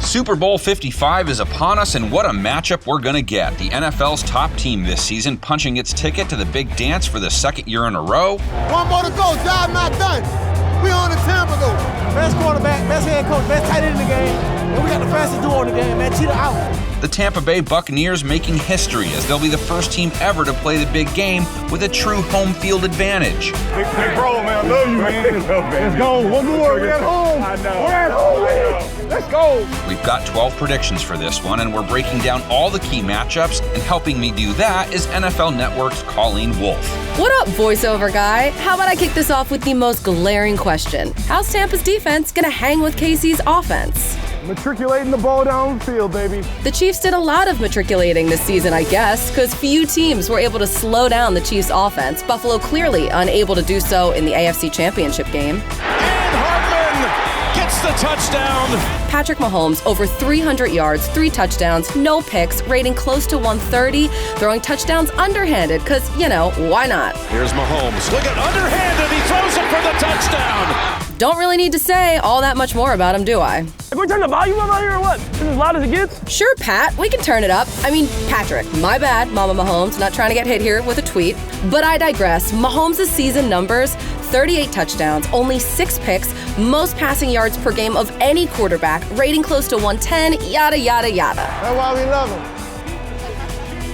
Super Bowl 55 is upon us, and what a matchup we're gonna get. The NFL's top team this season punching its ticket to the big dance for the second year in a row. One more to go, job not done. We on the Tampa though. Best quarterback, best head coach, best tight end in the game, and we got the fastest duo in the game, man. Cheetah out. The Tampa Bay Buccaneers making history as they'll be the first team ever to play the big game with a true home field advantage. Big bro, man, I love you, man. Let's go. One more. We're at home. I know. We're at home, man. Let's go. We've got 12 predictions for this one, and we're breaking down all the key matchups, and helping me do that is NFL Network's Colleen Wolfe. What up, voiceover guy? How about I kick this off with the most glaring question? How's Tampa's defense gonna hang with KC's offense? Matriculating the ball downfield, baby. The Chiefs did a lot of matriculating this season, I guess, because few teams were able to slow down the Chiefs' offense. Buffalo clearly unable to do so in the AFC Championship game. And Hartman gets the touchdown. Patrick Mahomes, over 300 yards, 3 touchdowns, no picks, rating close to 130, throwing touchdowns underhanded, because, why not? Here's Mahomes. Look at underhanded. He throws it for the touchdown. Don't really need to say all that much more about him, do I? Can we turn the volume up out here or what? Is it as loud as it gets? Sure, Pat, we can turn it up. Patrick, my bad, Mama Mahomes, not trying to get hit here with a tweet. But I digress. Mahomes' season numbers, 38 touchdowns, only 6 picks, most passing yards per game of any quarterback, rating close to 110, yada, yada, yada. That's why we love him.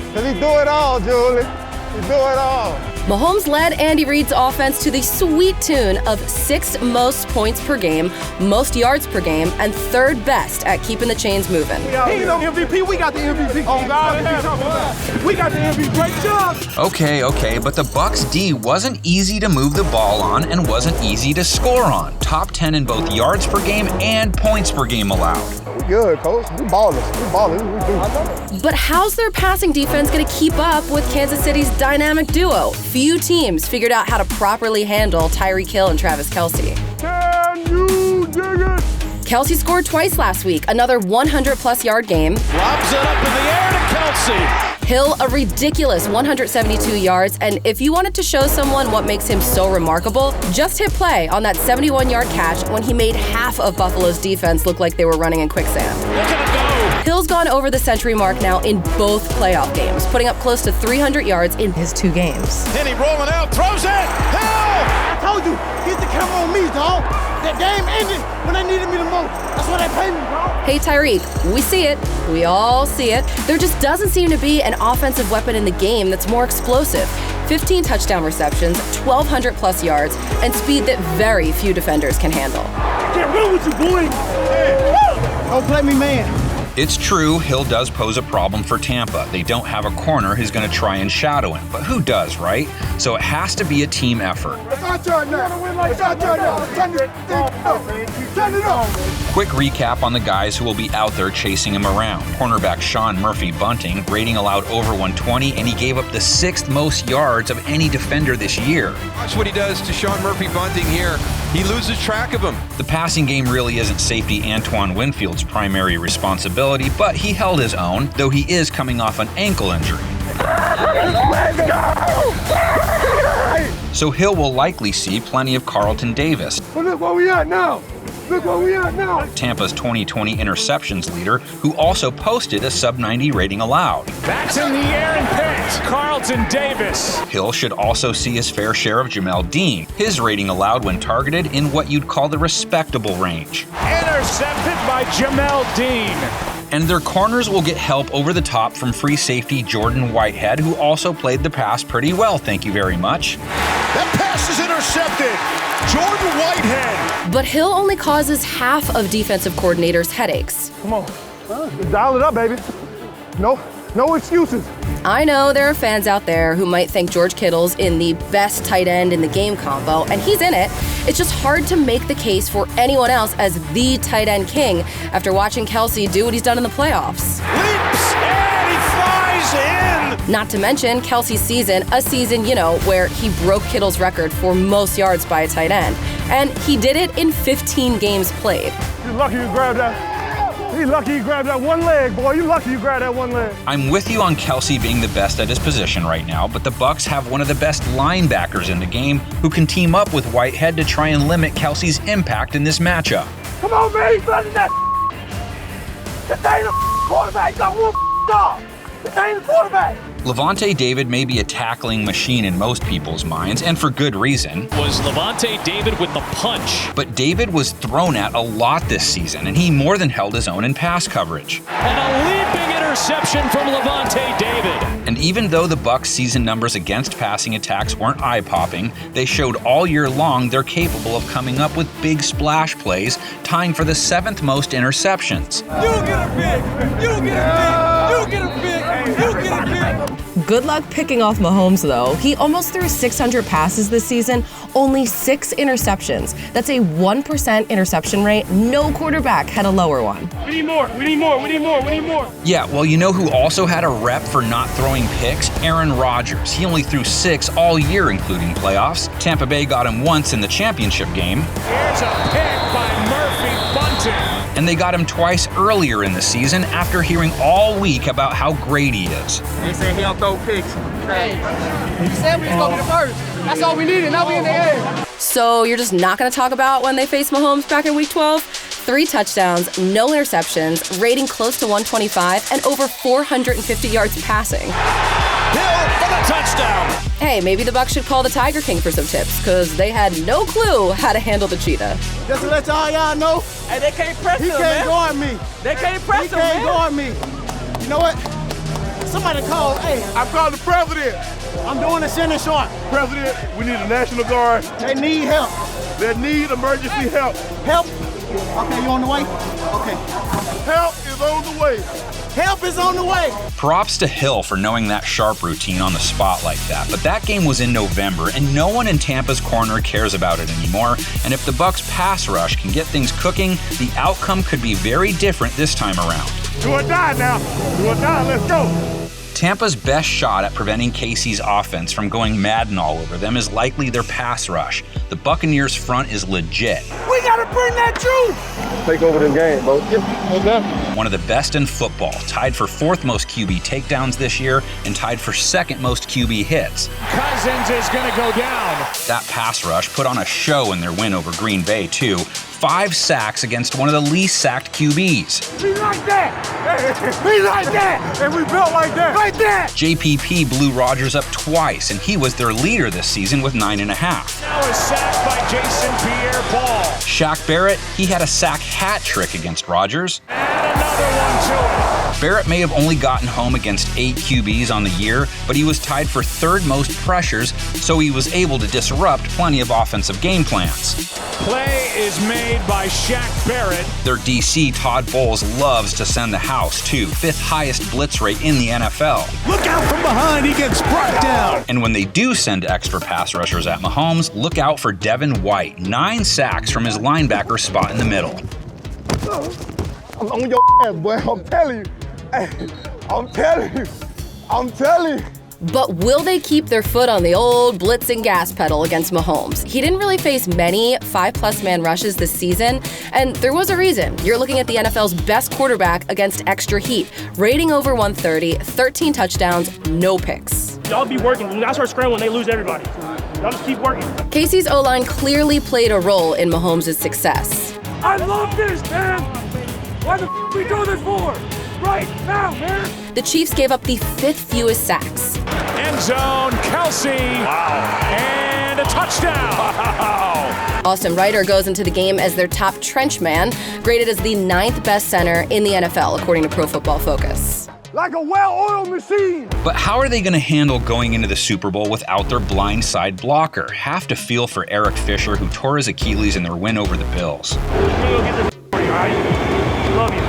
Because he do it all, Julie. He do it all. Mahomes led Andy Reid's offense to the sweet tune of 6th most points per game, most yards per game, and 3rd best at keeping the chains moving. He ain't no MVP. We got the MVP. Oh, God. We got the MVP. Great job. Okay, but the Bucs' D wasn't easy to move the ball on and wasn't easy to score on. Top 10 in both yards per game and points per game allowed. We good, coach. We ballers. We do. But how's their passing defense going to keep up with Kansas City's dynamic duo? Few teams figured out how to properly handle Tyreek Hill and Travis Kelce. Can you dig it? Kelce scored twice last week, another 100-plus yard game. Lobs it up in the air to Kelce. Hill, a ridiculous 172 yards, and if you wanted to show someone what makes him so remarkable, just hit play on that 71-yard catch when he made half of Buffalo's defense look like they were running in quicksand. Look at him go. Hill's gone over the century mark now in both playoff games, putting up close to 300 yards in his 2 games. Then he rolling out, throws it. Hill! I told you, get the camera on me, dog. That game ended when they needed me the most. That's what they paid me, dog. Hey, Tyreek, we see it. We all see it. There just doesn't seem to be an offensive weapon in the game that's more explosive. 15 touchdown receptions, 1,200-plus yards, and speed that very few defenders can handle. Get real with you, boy. Hey. Don't play me, man. It's true, Hill does pose a problem for Tampa. They don't have a corner who's going to try and shadow him, but who does, right? So it has to be a team effort. It's our turn now. It's our turn now. Turn it up. Quick recap on the guys who will be out there chasing him around. Cornerback Sean Murphy-Bunting, rating allowed over 120, and he gave up the 6th most yards of any defender this year. Watch what he does to Sean Murphy-Bunting here. He loses track of him. The passing game really isn't safety Antoine Winfield's primary responsibility, but he held his own, though he is coming off an ankle injury. Let's go! So Hill will likely see plenty of Carlton Davis. Well, look where we at now. Tampa's 2020 interceptions leader, who also posted a sub-90 rating allowed. That's in the air and picked. Carlton Davis. Hill should also see his fair share of Jamel Dean, his rating allowed when targeted in what you'd call the respectable range. Intercepted by Jamel Dean. And their corners will get help over the top from free safety Jordan Whitehead, who also played the pass pretty well, thank you very much. That pass is intercepted. Jordan Whitehead. But Hill only causes half of defensive coordinators' headaches. Come on. Dial it up, baby. No excuses. I know there are fans out there who might think George Kittle's in the best tight end in the game combo, and he's in it. It's just hard to make the case for anyone else as the tight end king after watching Kelce do what he's done in the playoffs. Leaps and he flies in. Not to mention Kelce's season, a season, where he broke Kittle's record for most yards by a tight end. And he did it in 15 games played. You're lucky you grabbed that. You're lucky you grabbed that one leg, boy. You're lucky you grabbed that one leg. I'm with you on Kelce being the best at his position right now, but the Bucs have one of the best linebackers in the game who can team up with Whitehead to try and limit Kelce's impact in this matchup. Come on, man. This ain't a quarterback. You got one dog. This ain't a quarterback. Lavonte David may be a tackling machine in most people's minds, and for good reason. Was Lavonte David with the punch. But David was thrown at a lot this season, and he more than held his own in pass coverage. And a leaping interception from Lavonte David. And even though the Bucs' season numbers against passing attacks weren't eye-popping, they showed all year long they're capable of coming up with big splash plays, tying for the 7th most interceptions. You get a pick. You get a pick. You get a pick. You get a pick. Good luck picking off Mahomes, though. He almost threw 600 passes this season, only 6 interceptions. That's a 1% interception rate. No quarterback had a lower one. We need more. We need more. We need more. We need more. Yeah, well, you know who also had a rep for not throwing picks? Aaron Rodgers. He only threw 6 all year, including playoffs. Tampa Bay got him once in the championship game. Here's a pick by Murphy Bunting. And they got him twice earlier in the season after hearing all week about how great he is. They said he don't throw picks. Hey, he said we was going to be the first. That's all we needed. Now we in the air. So you're just not going to talk about when they faced Mahomes back in Week 12? 3 touchdowns, no interceptions, rating close to 125, and over 450 yards passing. Hill for the touchdown. Hey, maybe the Bucs should call the Tiger King for some tips, because they had no clue how to handle the cheetah. Just to let y'all know, Hey, they can't press he him, can't man. guard me. They can't press He him, can't man. guard me. You know what? Somebody call. Hey, I'm calling the president. I'm doing the center short. President, we need a National Guard. They need help. They need emergency help. Help? Okay, you on the way? Okay. Help is on the way. Help is on the way. Props to Hill for knowing that sharp routine on the spot like that, but that game was in November, and no one in Tampa's corner cares about it anymore, and if the Bucs' pass rush can get things cooking, the outcome could be very different this time around. Do or die now. Do or die. Let's go. Tampa's best shot at preventing KC's offense from going Madden all over them is likely their pass rush. The Buccaneers' front is legit. We got to bring that juice. Take over the game, bro. One of the best in football, tied for 4th most QB takedowns this year and tied for 2nd most QB hits. Cousins is going to go down. That pass rush put on a show in their win over Green Bay, too. 5 sacks against one of the least sacked QBs. Be like that. Be like that. And we built like that. Like that. JPP blew Rodgers up twice, and he was their leader this season with 9.5. Now a sack by Jason Pierre-Paul. Shaq Barrett, he had a sack hat trick against Rodgers. And another one to it. Barrett may have only gotten home against 8 QBs on the year, but he was tied for 3rd most pressures, so he was able to disrupt plenty of offensive game plans. Play is made by Shaq Barrett. Their DC, Todd Bowles, loves to send the house, too. 5th highest blitz rate in the NFL. Look out from behind. He gets brought down. And when they do send extra pass rushers at Mahomes, look out for Devin White. 9 sacks from his linebacker spot in the middle. I'm on your ass, boy. I'm telling you. Hey, I'm telling you. I'm telling you. But will they keep their foot on the old blitzing gas pedal against Mahomes? He didn't really face many 5+ man rushes this season, and there was a reason. You're looking at the NFL's best quarterback against extra heat, rating over 130, 13 touchdowns, no picks. Y'all be working. When y'all start scrambling, they lose everybody. Y'all just keep working. KC's O-line clearly played a role in Mahomes' success. I love this, man. Why the f we do this for? Right now, man. The Chiefs gave up the 5th fewest sacks. End zone, Kelce. Wow. And a touchdown. Wow. Austin Ryder goes into the game as their top trench man, graded as the 9th best center in the NFL, according to Pro Football Focus. Like a well-oiled machine. But how are they going to handle going into the Super Bowl without their blind side blocker? Have to feel for Eric Fisher, who tore his Achilles in their win over the Bills. We'll get this for you, all right? Love you.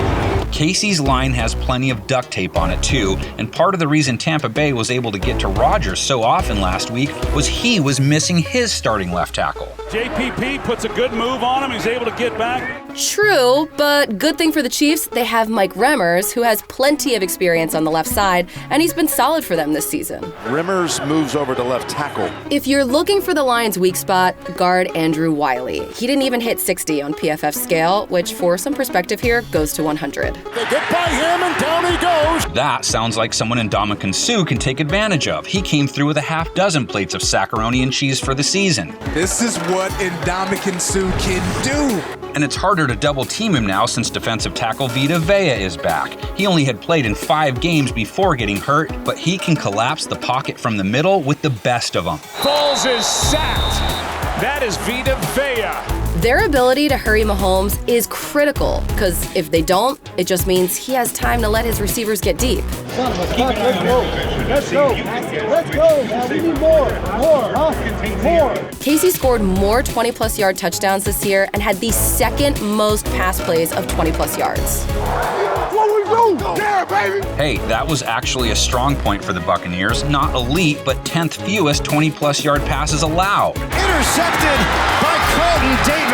KC's line has plenty of duct tape on it too, and part of the reason Tampa Bay was able to get to Rodgers so often last week was he was missing his starting left tackle. JPP puts a good move on him. He's able to get back. True, but good thing for the Chiefs, they have Mike Remmers, who has plenty of experience on the left side, and he's been solid for them this season. Remmers moves over to left tackle. If you're looking for the Lions' weak spot, guard Andrew Wiley. He didn't even hit 60 on PFF's scale, which for some perspective here goes to 100. They get by him and down he goes. That sounds like someone Ndamukong Suh can take advantage of. He came through with a half dozen plates of macaroni and cheese for the season. This is what Ndamukong Suh can do. And it's harder to double team him now since defensive tackle Vita Vea is back. He only had played in 5 games before getting hurt, but he can collapse the pocket from the middle with the best of them. Foles is sacked. That is Vita Vea. Their ability to hurry Mahomes is critical, because if they don't, it just means he has time to let his receivers get deep. Let's go. Let's go, man. We need more, More. Casey scored more 20-plus yard touchdowns this year and had the second most pass plays of 20-plus yards. What we do? Yeah, baby. Hey, that was actually a strong point for the Buccaneers. Not elite, but 10th fewest 20-plus yard passes allowed. Intercepted by Carlton Davis.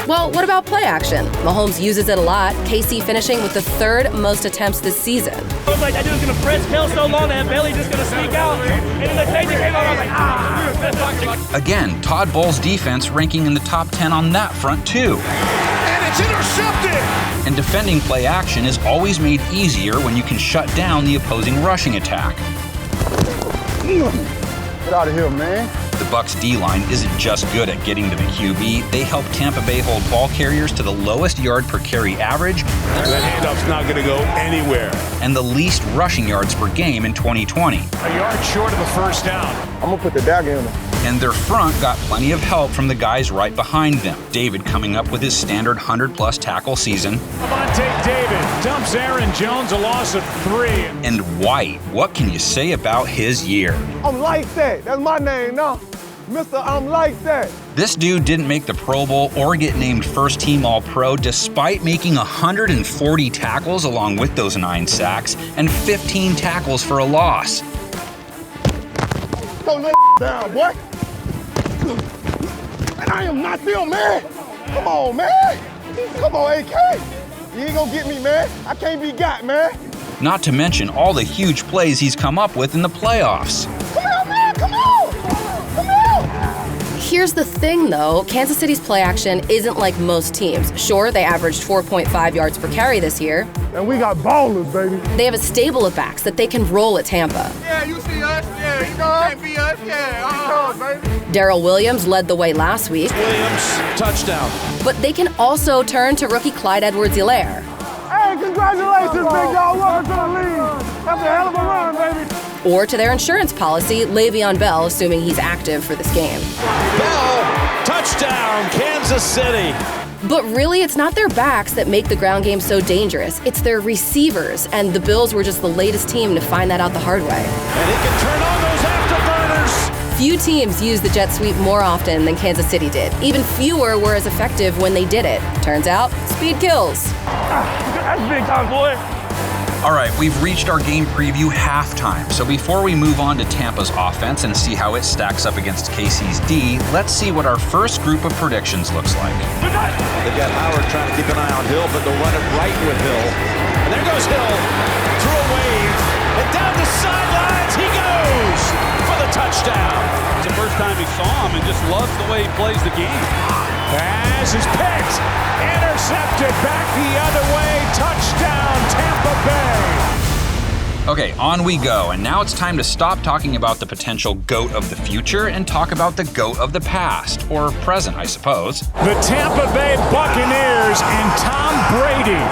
Well, what about play action? Mahomes uses it a lot, Casey finishing with the 3rd most attempts this season. I was like, that dude's gonna press Kelce so long that Bailey just gonna sneak out. And then the safety came out, I was like, Again, Todd Bowles' defense ranking in the top 10 on that front too. And it's intercepted. And defending play action is always made easier when you can shut down the opposing rushing attack. Get out of here, man. The Bucs D-line isn't just good at getting to the QB, they help Tampa Bay hold ball carriers to the lowest yard per carry average. That handoff's not gonna go anywhere. And the least rushing yards per game in 2020. A yard short of the first down. I'm gonna put the dagger in him. And their front got plenty of help from the guys right behind them. David coming up with his standard 100-plus tackle season. Levante David dumps Aaron Jones a loss of 3. And White, what can you say about his year? I'm like that. That's my name now. Mr. I'm like that. This dude didn't make the Pro Bowl or get named first-team All-Pro despite making 140 tackles along with those 9 sacks and 15 tackles for a loss. Don't lay down, boy. And I am not them, man. Come on, man. Come on, AK. You ain't gonna get me, man. I can't be got, man. Not to mention all the huge plays he's come up with in the playoffs. Come on, man. Come on. Come on. Here's the thing, though. Kansas City's play action isn't like most teams. Sure, they averaged 4.5 yards per carry this year. And we got ballers, baby. They have a stable of backs that they can roll at Tampa. Yeah, you see us? Yeah, you can't be us? Yeah, baby. Darrell Williams led the way last week. Williams, touchdown. But they can also turn to rookie Clyde Edwards-Helaire. Hey, congratulations, big dog. Welcome to the league. That's a hell of a run, baby. Or to their insurance policy, Le'Veon Bell, assuming he's active for this game. Bell, touchdown, Kansas City. But really, it's not their backs that make the ground game so dangerous. It's their receivers, and the Bills were just the latest team to find that out the hard way. And he can turn on those afterburners. Few teams use the jet sweep more often than Kansas City did. Even fewer were as effective when they did it. Turns out, speed kills. that's big time, boy. All right, we've reached our game preview halftime. So before we move on to Tampa's offense and see how it stacks up against KC's D, let's see what our first group of predictions looks like. They've got Howard trying to keep an eye on Hill, but they'll run it right with Hill. And there goes Hill through a wave. And down the sidelines he goes for the touchdown. It's the first time he saw him and just loves the way he plays the game. Pass is picked. Intercepted back the other way. Touchdown, Tampa Bay. Okay, on we go. And now it's time to stop talking about the potential GOAT of the future and talk about the GOAT of the past, or present, I suppose. The Tampa Bay Buccaneers and Tom Brady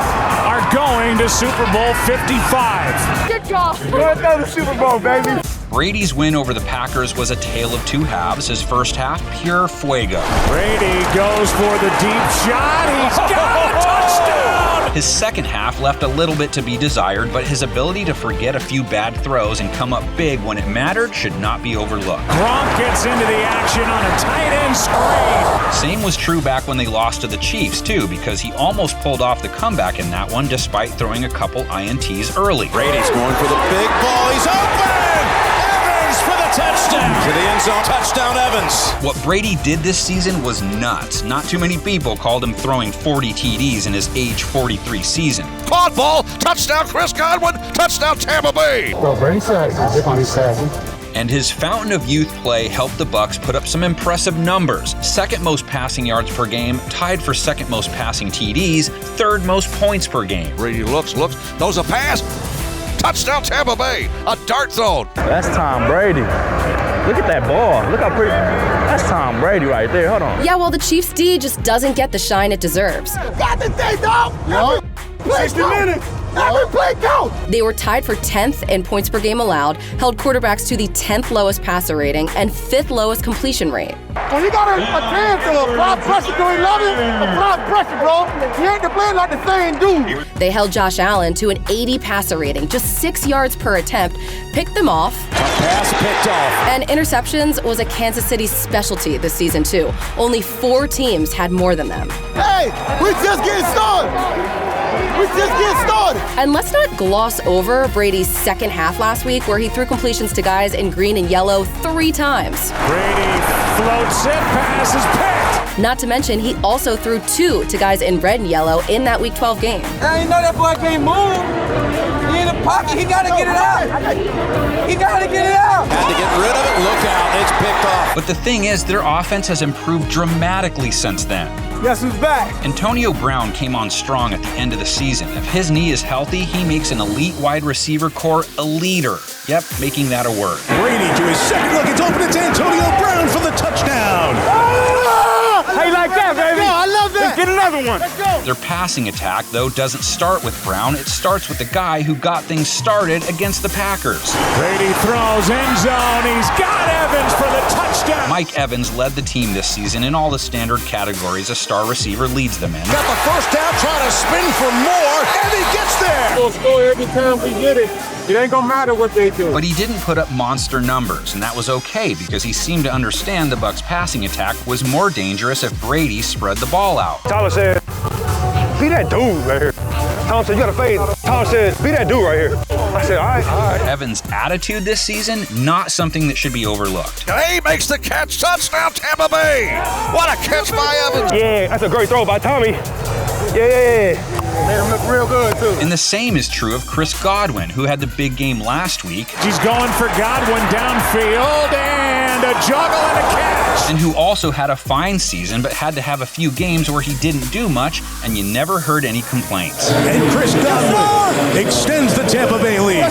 are going to Super Bowl 55. Good job. Go to the Super Bowl, baby. Brady's win over the Packers was a tale of two halves. His first half, pure fuego. Brady goes for the deep shot. He's got a touchdown. His second half left a little bit to be desired, but his ability to forget a few bad throws and come up big when it mattered should not be overlooked. Gronk gets into the action on a tight end screen. Same was true back when they lost to the Chiefs, too, because he almost pulled off the comeback in that one despite throwing a couple INTs early. Brady's going for the big ball. He's open! For the touchdown. To the end zone. Touchdown, Evans. What Brady did this season was nuts. Not too many people called him throwing 40 TDs in his age 43 season. Caught ball. Touchdown, Chris Godwin. Touchdown, Tampa Bay. Bro, Brady sassy. He's sassy. And his fountain of youth play helped the Bucs put up some impressive numbers. Second most passing yards per game, tied for second most passing TDs, third most points per game. Brady looks, throws a pass. Touchdown, Tampa Bay. A dart zone. That's Tom Brady. Look at that ball. Look how pretty. That's Tom Brady right there. Hold on. Yeah, well, the Chiefs' D just doesn't get the shine it deserves. Got the thing, dog! Yup. 60 minutes! Every play count! They were tied for 10th in points per game allowed, held quarterbacks to the 10th lowest passer rating, and 5th lowest completion rate. When you got a chance to apply pressure to 11, apply pressure, bro. He ain't the play like the same dude. They held Josh Allen to an 80 passer rating, just 6 yards per attempt, picked them off. Pass picked off. And interceptions was a Kansas City specialty this season, too. Only 4 teams had more than them. Hey, we just getting started. We just getting started. And let's not gloss over Brady's second half last week, where he threw completions to guys in green and yellow 3 times. Brady floats it, pass is picked. Not to mention, he also threw 2 to guys in red and yellow in that Week 12 game. I ain't know that boy can't move. He in the pocket, he gotta get it out. He gotta get it out. Had to get rid of it, look out, it's picked off. But the thing is, their offense has improved dramatically since then. Guess who's back? Antonio Brown came on strong at the end of the season. If his knee is healthy, he makes an elite wide receiver core a leader. Yep, making that a word. Brady to his second look, it's open, it's Antonio Brown for the touchdown. How you like that, baby? Yeah, I love that. Let's get another one. Let's go. Their passing attack, though, doesn't start with Brown. It starts with the guy who got things started against the Packers. Brady throws end zone. He's got Evans for the touchdown. Mike Evans led the team this season in all the standard categories a star receiver leads them in. Got the first down, trying to spin for more, and he gets there. We'll score every time we get it. It ain't gonna matter what they do. But he didn't put up monster numbers, and that was okay because he seemed to understand the Bucs' passing attack was more dangerous if Brady spread the ball out. Tyler said, be that dude right here. Tom said, you gotta fade. Tyler said, be that dude right here. I said, all right. Evans' attitude this season, not something that should be overlooked. He makes the catch, touchdown Tampa Bay. What a catch by Evans. Yeah, that's a great throw by Tommy. Yeah. Made him look real good, too. And the same is true of Chris Godwin, who had the big game last week. He's going for Godwin downfield, and a juggle and a catch. And who also had a fine season, but had to have a few games where he didn't do much, and you never heard any complaints. And Chris Godwin extends the Tampa Bay lead.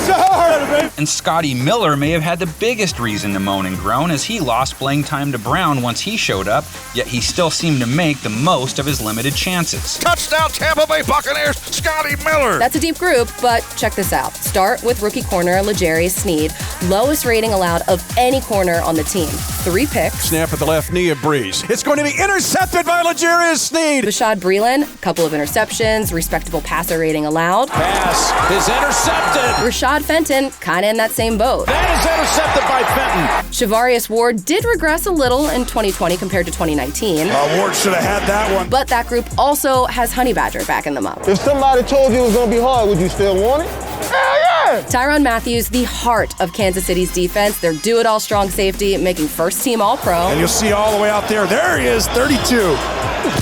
And Scotty Miller may have had the biggest reason to moan and groan, as he lost playing time to Brown once he showed up, yet he still seemed to make the most of his limited chances. Touchdown Tampa Bay Buccaneers, Scotty Miller. That's a deep group, but check this out. Start with rookie corner L'Jarius Sneed, lowest rating allowed of any corner on the team. 3 picks. Snap at the left knee of Breeze. It's going to be intercepted by L'Jarius Sneed. Bashad Breeland, couple of interceptions, respectable passer rating allowed. Pass is intercepted. Rashad Fenton, kinda in that same boat. That is intercepted by Fenton. Shavarius Ward did regress a little in 2020 compared to 2019. Ward should have had that one. But that group also has Honey Badger backing them up. If somebody told you it was gonna be hard, would you still want it? Hell yeah! Tyrann Mathieu, the heart of Kansas City's defense, their do-it-all strong safety, making first-team All-Pro. And you'll see all the way out there. There he is, 32.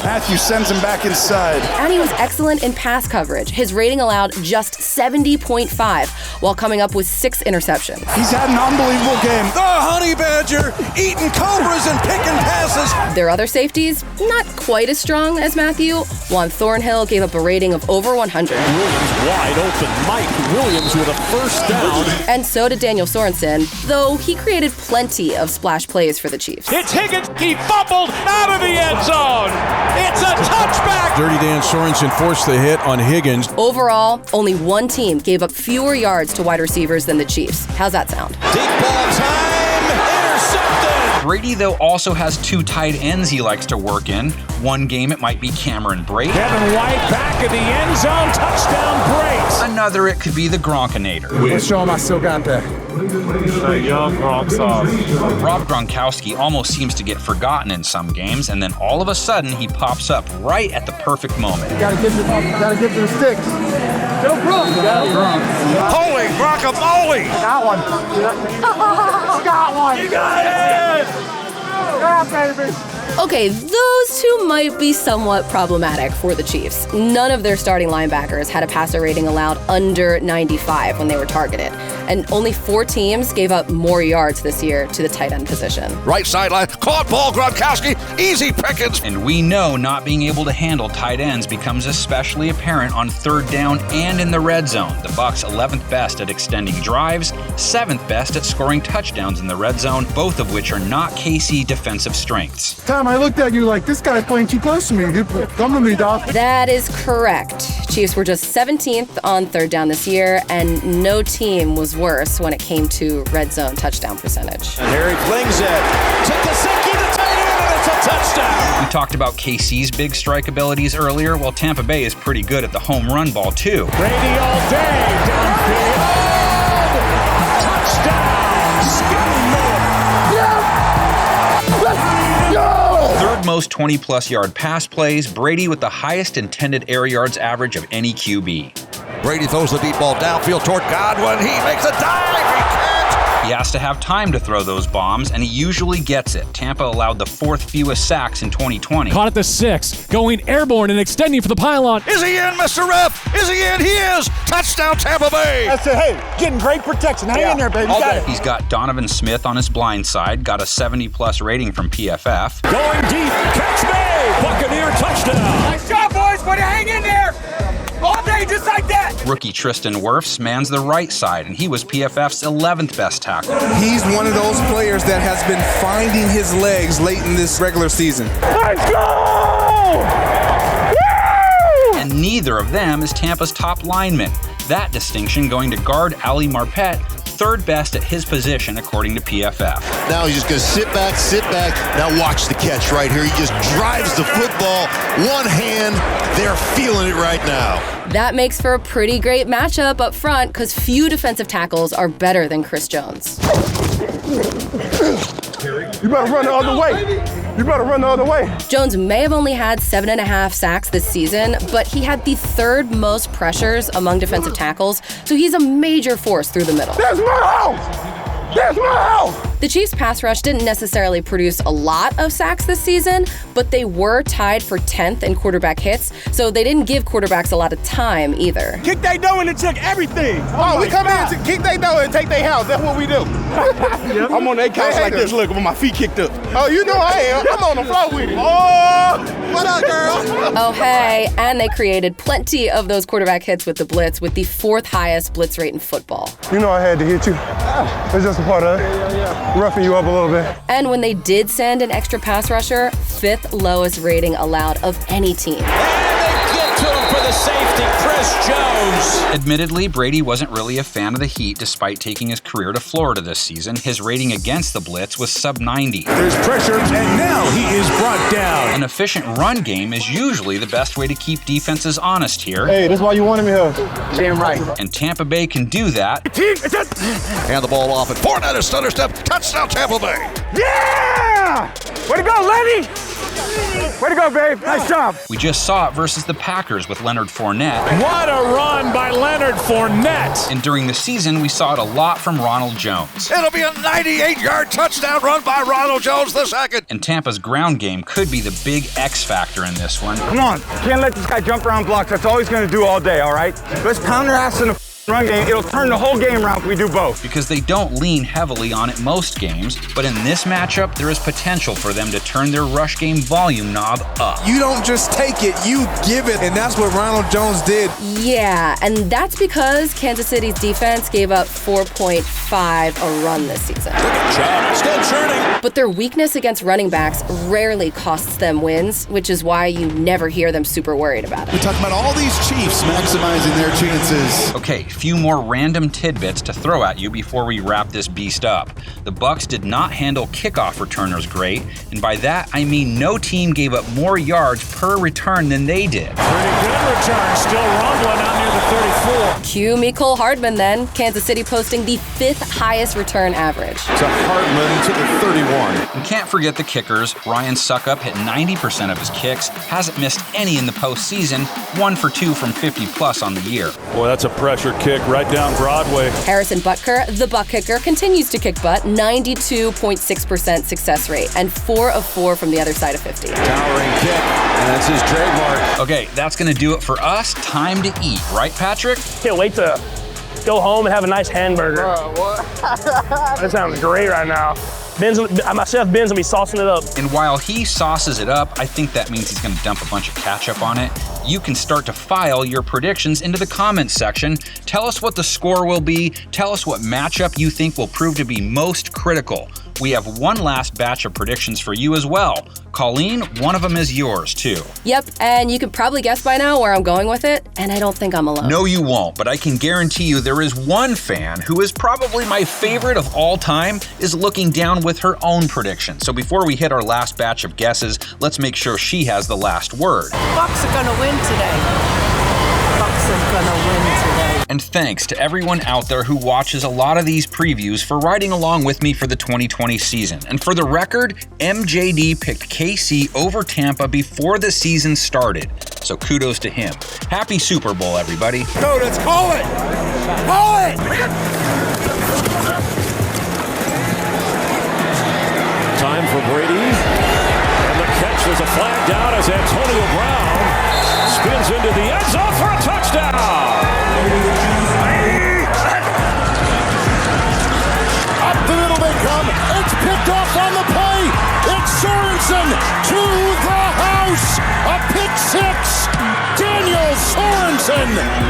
Matthew sends him back inside. And he was excellent in pass coverage. His rating allowed just 70.5, while coming up with 6 interceptions. He's had an unbelievable game. The Honey Badger eating cobras and picking passes. Their other safeties, not quite as strong as Mathieu. Juan Thornhill gave up a rating of over 100. Williams wide open. Mike Williams with a first down. And so did Daniel Sorensen, though he created plenty of splash plays for the Chiefs. It's Higgins. He fumbled out of the end zone. It's a touchback. Dirty Dan Sorensen forced the hit on Higgins. Overall, only one team gave up fewer yards to wide receivers than the Chiefs. How's that sound? Deep ball time. Intercepted. Brady, though, also has 2 tight ends he likes to work in. One game it might be Cameron Brate. Kevin White back of the end zone. Touchdown Brate. Another, it could be the Gronkinator. Let's show him I still got that. Young Gronk sauce. Rob Gronkowski almost seems to get forgotten in some games, and then all of a sudden he pops up right at the perfect moment. Gotta get to the sticks. Go Gronk. Holy guacamole. Got one. Got one. You got it. Yeah, baby. Okay, those two might be somewhat problematic for the Chiefs. None of their starting linebackers had a passer rating allowed under 95 when they were targeted, and only 4 teams gave up more yards this year to the tight end position. Right sideline, caught ball, Gronkowski, easy pickings. And we know not being able to handle tight ends becomes especially apparent on third down and in the red zone. The Bucs 11th best at extending drives, 7th best at scoring touchdowns in the red zone, both of which are not KC defensive strengths. Tom, I looked at you like, this guy's playing too close to me. Come with me, dog. That is correct. Chiefs were just 17th on third down this year, and no team was worse when it came to red zone touchdown percentage. And here he flings it to Gesicki, the tight end, and it's a touchdown. We talked about KC's big strike abilities earlier. Well, Tampa Bay is pretty good at the home run ball, too. Brady all day, downfield. Touchdown, Scotty Miller. Third most 20-plus yard pass plays, Brady with the highest intended air yards average of any QB. Brady throws the deep ball downfield toward Godwin. He makes a dive. He can't. He has to have time to throw those bombs, and he usually gets it. Tampa allowed the 4th fewest sacks in 2020. Caught at the 6, going airborne and extending for the pylon. Is he in, Mr. Ref? Is he in? He is. Touchdown, Tampa Bay. I said, hey, getting great protection. Hang in there, baby. Got it. He's got Donovan Smith on his blind side, got a 70-plus rating from PFF. Going deep, catch me! Buccaneer touchdown. Nice job, boys. Buddy, hang in there. All day, just like that. Rookie Tristan Wirfs mans the right side, and he was PFF's 11th best tackle. He's one of those players that has been finding his legs late in this regular season. Let's go! Woo! And neither of them is Tampa's top lineman. That distinction going to guard Ali Marpet, 3rd best at his position according to PFF. Now he's just going to sit back. Now watch the catch right here. He just drives the football, one hand. They're feeling it right now. That makes for a pretty great matchup up front because few defensive tackles are better than Chris Jones. You better run the other way. You better run the other way. Jones may have only had 7.5 sacks this season, but he had the 3rd most pressures among defensive tackles, so he's a major force through the middle. That's my house! That's my house! The Chiefs' pass rush didn't necessarily produce a lot of sacks this season, but they were tied for 10th in quarterback hits, so they didn't give quarterbacks a lot of time either. Kick they dough and check everything. Oh, we come in to kick their dough and take their house. That's what we do. I'm on their couch like this, look, with my feet kicked up. Oh, you know I am. I'm on the floor with it. Oh, what up, girl? Oh, hey, and they created plenty of those quarterback hits with the blitz, with the 4th highest blitz rate in football. You know I had to hit you. It's just a part of it. Roughing you up a little bit. And when they did send an extra pass rusher, 5th lowest rating allowed of any team. To him for the safety, Chris Jones. Admittedly, Brady wasn't really a fan of the heat despite taking his career to Florida this season. His rating against the blitz was sub-90. There's pressure, and now he is brought down. An efficient run game is usually the best way to keep defenses honest here. Hey, that's why you wanted me here. Damn right. And Tampa Bay can do that. Hand the ball off, and Fournette is stutter step. Touchdown, Tampa Bay. Yeah! Way to go, Lenny! Way to go, babe. Nice job. We just saw it versus the Packers with Leonard Fournette. What a run by Leonard Fournette. And during the season, we saw it a lot from Ronald Jones. It'll be a 98-yard touchdown run by Ronald Jones II. And Tampa's ground game could be the big X factor in this one. Come on. Can't let this guy jump around blocks. That's all he's going to do all day, all right? Let's pound their ass in the run game. It'll turn the whole game around if we do both. Because they don't lean heavily on it most games, but in this matchup, there is potential for them to turn their rush game volume knob up. You don't just take it, you give it, and that's what Ronald Jones did. Yeah, and that's because Kansas City's defense gave up 4.5 a run this season. John still churning. But their weakness against running backs rarely costs them wins, which is why you never hear them super worried about it. We talk about all these Chiefs maximizing their chances. Okay, few more random tidbits to throw at you before we wrap this beast up. The Bucs did not handle kickoff returners great, and by that I mean no team gave up more yards per return than they did. Pretty good return, still rumbling out near the 34. Cue Mecole Hardman then. Kansas City posting the 5th highest return average. To Hardman to the 31. And can't forget the kickers. Ryan Suckup hit 90% of his kicks, hasn't missed any in the postseason, 1 for 2 from 50+ on the year. Boy, that's a pressure kick right down Broadway. Harrison Butker, the butt kicker, continues to kick butt, 92.6% success rate, and 4 of 4 from the other side of 50. Towering kick, and that's his trademark. Okay, that's going to do it for us. Time to eat, right, Patrick? Can't wait to go home and have a nice hamburger. That sounds great right now. My chef Ben's gonna be saucing it up. And while he sauces it up, I think that means he's going to dump a bunch of ketchup on it. You can start to file your predictions into the comments section. Tell us what the score will be. Tell us what matchup you think will prove to be most critical. We have one last batch of predictions for you as well. Colleen, one of them is yours too. Yep, and you can probably guess by now where I'm going with it, and I don't think I'm alone. No, you won't, but I can guarantee you there is one fan who is probably my favorite of all time is looking down with her own prediction. So before we hit our last batch of guesses, let's make sure she has the last word. Bucs are gonna win today. Bucs are gonna win today. And thanks to everyone out there who watches a lot of these previews for riding along with me for the 2020 season. And for the record, MJD picked KC over Tampa before the season started. So kudos to him. Happy Super Bowl, everybody. No, let's call it. Call it. Time for Brady. And the catch, there's a flag down as Antonio Brown spins into the end zone for a touchdown. Up the middle they come. It's picked off on the play. It's Sorensen to the house. A pick six. Daniel Sorensen.